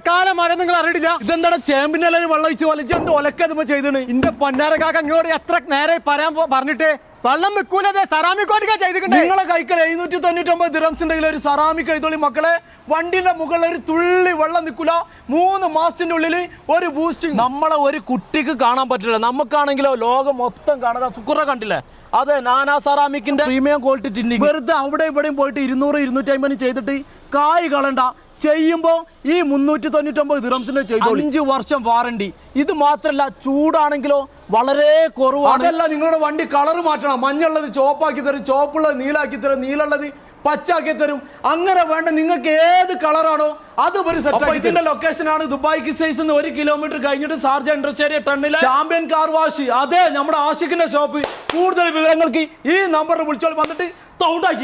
കാലം നിങ്ങൾ അറിയില്ല. ഇതെന്താണ് ചേമ്പിന്റെ വെള്ളം ഒഴിച്ച് വലിച്ച് എന്ത് ഒലക്കതുമ്പോ ചെയ്തിണ്? ഇന്റെ പൊന്നാര കാക്ക അങ്ങോട്ട് എത്ര നേരെ പറയാൻ പറഞ്ഞിട്ട് വെള്ളം വെക്കൂലേ സെറാമിക്കോട്ടിക്ക ചെയ്തിട്ടുണ്ട്. നിങ്ങളെ കൈക്കൽ 799 ദിറംസ് ഉണ്ടെങ്കിൽ ഒരു സെറാമിക് എഴുതോളി മക്കളെ. വണ്ടിന്റെ മുകളിൽ ഒരു തുള്ളി വെള്ളം നിൽക്കൂല. 3 മാസത്തിന്റെ ഉള്ളിൽ ഒരു ബൂസ്റ്റിംഗ്. നമ്മളെ ഒരു കുട്ടിക്ക് കാണാൻ പറ്റില്ല, നമുക്കാണെങ്കിലോ ലോകം മൊത്തം കാണാൻ. സുക്കുറ കണ്ടില്ലേ? അതെ, നാനാ സെറാമിക്കിന്റെ പ്രീമിയം ക്വാളിറ്റി ടിന്നിങ്. വെറുതെ അവിടെ ഇവിടെയും പോയിട്ട് 200 250 ചെയ്തിട്ട് കായ് കളണ്ട. ചെയ്യുമ്പോ ഈ 399 ദിറംസിന്റെ ചെയ്തു. 5 വർഷം വാറണ്ടി. ഇത് മാത്രല്ല, ചൂടാണെങ്കിലോ വളരെ കുറവാണ്. അതല്ല, നിങ്ങളുടെ വണ്ടി കളർ മാറ്റണം. മഞ്ഞുള്ളത് ചുവപ്പാക്കി തരും, ചുവപ്പുള്ളത് നീലാക്കി തരും, നീലുള്ളത് പച്ചാക്കി തരും. അങ്ങനെ വേണ്ട, നിങ്ങൾക്ക് ഏത് കളറാണോ അത് ഒരു സെറ്റ്. ഇതിന്റെ ലൊക്കേഷൻ ആണ് ദുബായ് കിസൈസ് 1 കിലോമീറ്റർ കഴിഞ്ഞിട്ട് ഷാർജ ഇൻഡസ്ട്രിയൽ ടണ്ണിലെ ചാമ്പ്യൻ കാർ വാഷ്. അതെ, നമ്മുടെ ആഷിഖിന്റെ ഷോപ്പ്. കൂടുതൽ വിവരങ്ങൾക്ക് ഈ നമ്പറിൽ വിളിച്ചോൾ വന്നിട്ട് തൗണ്ടാക്കി.